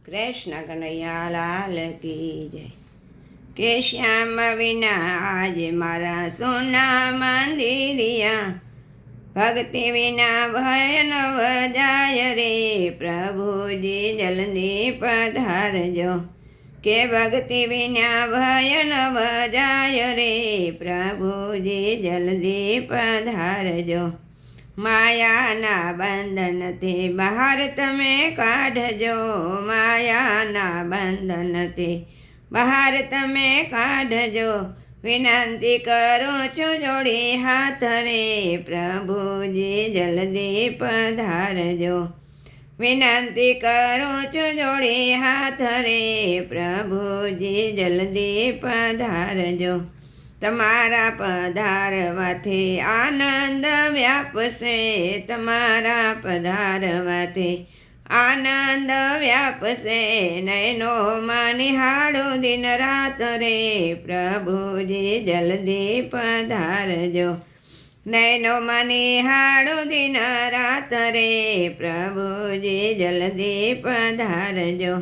કૃષ્ણ કનૈયા લાલ કી જય। કે શ્યામ વિના આજે મારા સોના મંદિરિયા, ભક્તિ વિના ભય ન જાય રે, પ્રભુજી જલ્દી પધારજો। કે ભક્તિ વિના ભય ન જાય રે, પ્રભુજી જલ્દી પધારજો। માયાના બંધનથી બહાર તમે કાઢજો, માયાના બંધનથી બહાર તમે કાઢજો। વિનંતી કરું છું જોડી હાથ રે, પ્રભુજી જલ્દી પધારજો। વિનંતી કરું છું જોડી હાથ રે, પ્રભુજી જલ્દી પધારજો। તમારા પધારવાથી આનંદ વ્યાપશે, તમારા પધારવાથી આનંદ વ્યાપશે। નયનોમાં નિહાળું દિન રાત રે, પ્રભુજી જલ્દી પધારજો। નયનોમાં નિહાળું દિન રાત રે, પ્રભુજી જલ્દી પધારજો।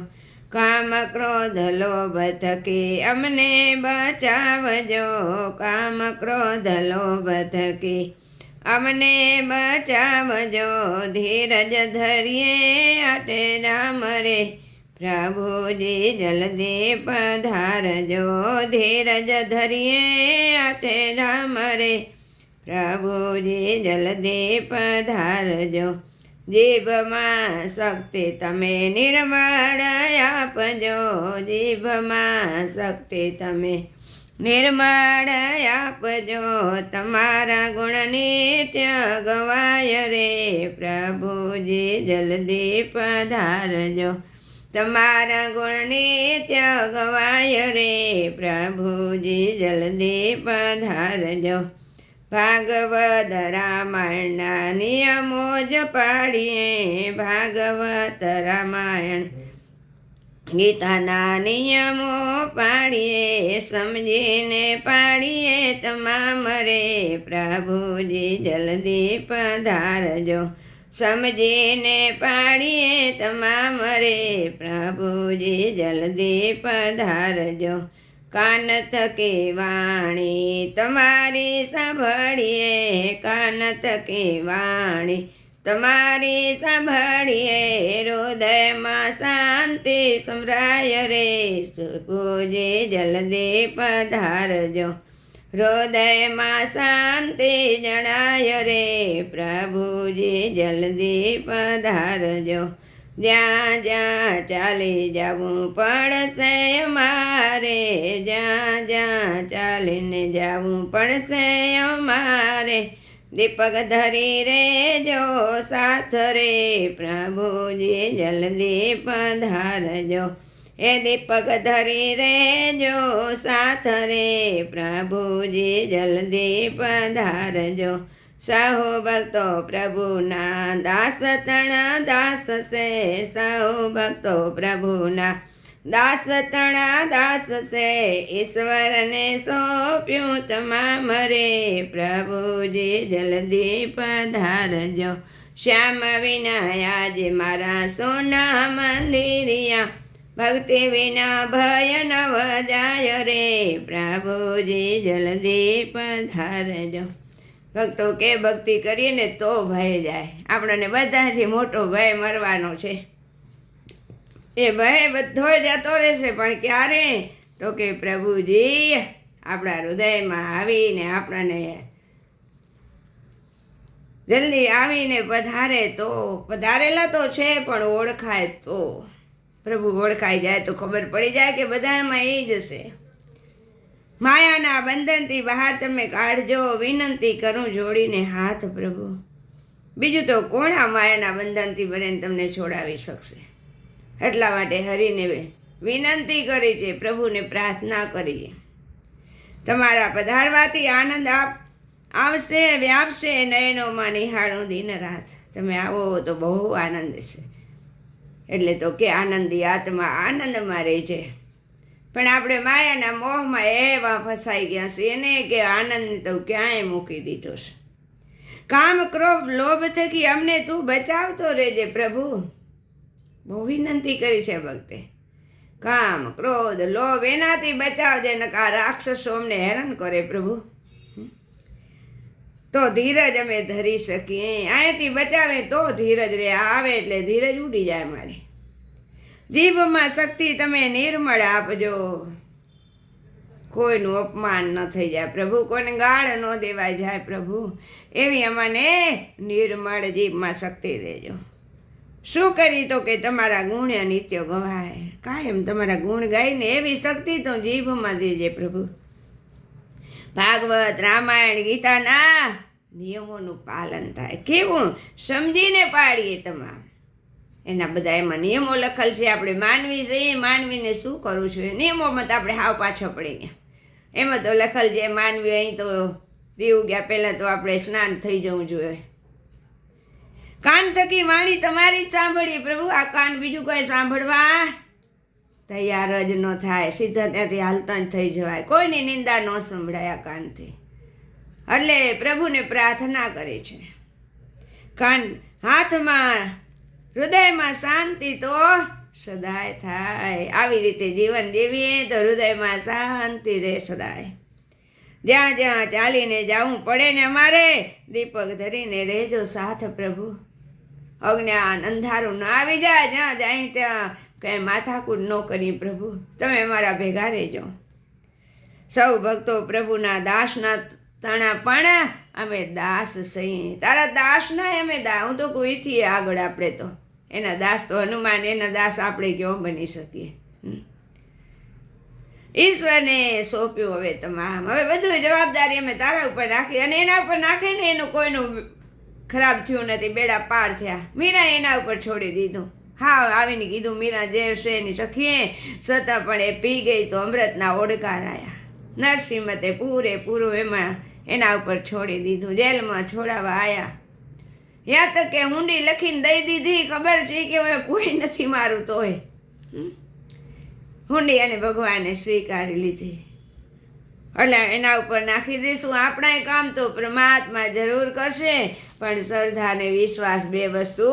કામ ક્રોધ લોભ થકી અમને બચાવજો, કામ ક્રોધ લોભ થકી અમને બચાવજો। ધીરજ ધરીએ અટે રામ રે, પ્રભુજી જલ્દી પધારજો। ધીરજ ધરીએ અટે રામ રે, પ્રભુજી જલ્દી પધારજો। જીભમાં શક્તિ તમે નિર્મળ આપજો, જીભમાં શક્તિ તમે નિર્મળ આપજો। તમારા ગુણ નિત્ય ગવાય રે, પ્રભુજી જલ્દી પધારજો। તમારા ગુણ નિત્ય ગવાય રે, પ્રભુજી જલ્દી પધારજો। ભાગવત રામાયણના નિયમો જ પાડીએ, ભાગવત રામાયણ ગીતાના નિયમો પાડીએ, સમજીને પાડીએ તમામ રે, પ્રભુજી જલ્દી પધારજો। સમજીને પાડીએ તમામ રે, પ્રભુજી જલ્દી પધારજો। કાન થકી વાણી તમારી સાંભળીએ, કાન થકી વાણી તમારી સાંભળીએ। હૃદયમાં શાંતિ સમરાય રે, પ્રભુજી જલ્દી પધારજો। હૃદયમાં શાંતિ જણાય રે, પ્રભુજી જલ્દી પધારજો। જ્યાં જ્યાં ચાલી જવું પડશે અમારે, જ્યાં જ્યાં ચાલીને જવું પડશે અમારે। દીપક ધરી રેજો સાથ રે, પ્રભુજી જલ્દી પધારજો। એ દીપક ધરી રેજો સાથ રે, પ્રભુજી જલ્દી પધારજો। સહુ ભક્તો પ્રભુના દાસ તણા દાસ છે, સહુ ભક્તો પ્રભુના દાસ તણા દાસ છે। ઈશ્વરને સોંપ્યું તમામ રે, પ્રભુજી જલ્દી પધારજો। શ્યામ વિના આજે મારા સોના મંદિરિયા, ભક્તિ વિના ભય ન જાય રે, પ્રભુજી જલ્દી પધારજો। ભક્તો કે ભક્તિ કરીએ ને તો ભય જાય। આપણને બધાથી મોટો ભય મરવાનો છે, એ ભય બધો જતો રહેશે, પણ ક્યારે તો કે પ્રભુજી આપણા હૃદયમાં આવીને આપણને જલ્દી આવીને પધારે તો, પધારેલા તો છે પણ ઓળખાય તો, પ્રભુ ઓળખાઈ જાય તો ખબર પડી જાય કે બધામાં એ જ હશે। માયાના બંધનથી બહાર તમે કાઢજો, વિનંતી કરું જોડીને હાથ પ્રભુ। બીજું તો કોણ આ માયાના બંધનથી બને તમને છોડાવી શકશે? એટલા માટે હરિને વિનંતી કરી છે, પ્રભુને પ્રાર્થના કરીએ। તમારા પધારવાથી આનંદ આવશે વ્યાપશે, નયનોમાં નિહાળું દિન રાત। તમે આવો તો બહુ આનંદ છે, એટલે તો કે આનંદી આત્મા આનંદમાં રહે છે। પણ આપણે માયાના મોહમાં એવા ફસાઈ ગયા છે એને કે આનંદ તો ક્યાંય મૂકી દીધો છે। કામ ક્રોધ લોભ થકી અમને તું બચાવતો રહેજે પ્રભુ, બહુ વિનંતી કરી છે ભક્તે. કામ, ક્રોધ, લોભ એનાથી બચાવજે, નકા રાક્ષસો અમને હેરાન કરે પ્રભુ. તો ધીરજ અમે ધરી શકીએ. અહીંયાથી બચાવે તો ધીરજ રે, આવે એટલે ધીરજ ઉડી જાય મારી. જીભમાં શક્તિ તમે નિર્મળ આપજો, કોઈનું અપમાન ન થઈ જાય પ્રભુ, કોઈને ગાળ ન દેવાય જાય પ્રભુ, એવી અમને નિર્મળ જીભમાં શક્તિ દેજો. શું કરી તો કે તમારા ગુણ નિત્ય ગવાય, કાયમ તમારા ગુણ ગાઈને એવી શક્તિ તો જીભમાં દેજે પ્રભુ. ભાગવત, રામાયણ, ગીતાના નિયમોનું પાલન થાય. કેવું સમજીને પાડીએ તમામ, એના બધા એમાં નિયમો લખેલ છે. આપણે માનવી છીએ, માનવીને શું કરવું છે નિયમોમાં તો આપણે હાવ પાછળ પડી ગયા. એમાં તો લખેલ છે માનવી અહીં તો દીવ ગયા પહેલાં તો આપણે સ્નાન થઈ જવું જોઈએ. કાન થકી વાણી તમારી જ સાંભળીએ પ્રભુ. આ કાન બીજું કોઈ સાંભળવા તૈયાર જ ન થાય, સીધા ત્યાંથી હાલતા જ થઈ જવાય. કોઈની નિંદા ન સંભળાય આ કાનથી. એટલે પ્રભુને પ્રાર્થના કરે છે. કાન હાથમાં, હૃદયમાં શાંતિ તો સદાય થાય. આવી રીતે જીવન જીવીએ તો હૃદયમાં શાંતિ રહે સદાય. જ્યાં જ્યાં ચાલીને જવું પડે ને અમારે, દીપક ધરીને રહેજો સાથ પ્રભુ. અજ્ઞાન અંધારું ન આવી જાય, જ્યાં જાય ત્યાં કંઈ માથાકૂટ ન કરી પ્રભુ. તમે અમારા ભેગા રહેજો. સૌ ભક્તો પ્રભુના દાસના તણા પણ અમે દાસ સહી. તારા દાસ ના અમે હું તો કોઈથી આગળ. આપણે તો એના દાસ તો હનુમાન, એના દાસ આપણે કેવો બની શકીએ. ઈશ્વરને સોંપ્યું હવે તમામ. હવે બધું જવાબદારી અમે તારા ઉપર નાખી, અને એના ઉપર નાખે ને એનું કોઈનું ખરાબ થયું નથી, બેડા પાર થયા. મીરા એના ઉપર છોડી દીધું. હા, આવીને કીધું મીરા ઝેર છે એની સખીએ, છતાં પણ એ પી ગઈ તો અમૃતના ઓડકાર આવ્યા. નરસિંહમતે પૂરેપૂરું એમાં એના ઉપર છોડી દીધું. જેલમાં છોડાવવા આવ્યા. યા તો કે ઊંડી લખીને દઈ દીધી. ખબર છે કે હવે કોઈ નથી મારું તોય ઊંડી અને ભગવાને સ્વીકારી લીધી. એટલે એના ઉપર નાખી દઈશું. આપણા કામ તો પરમાત્મા જરૂર કરશે, પણ શ્રદ્ધા અને વિશ્વાસ બે વસ્તુ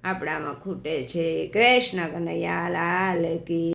આપણામાં ખૂટે છે. કૃષ્ણ કનૈયા લાલ કી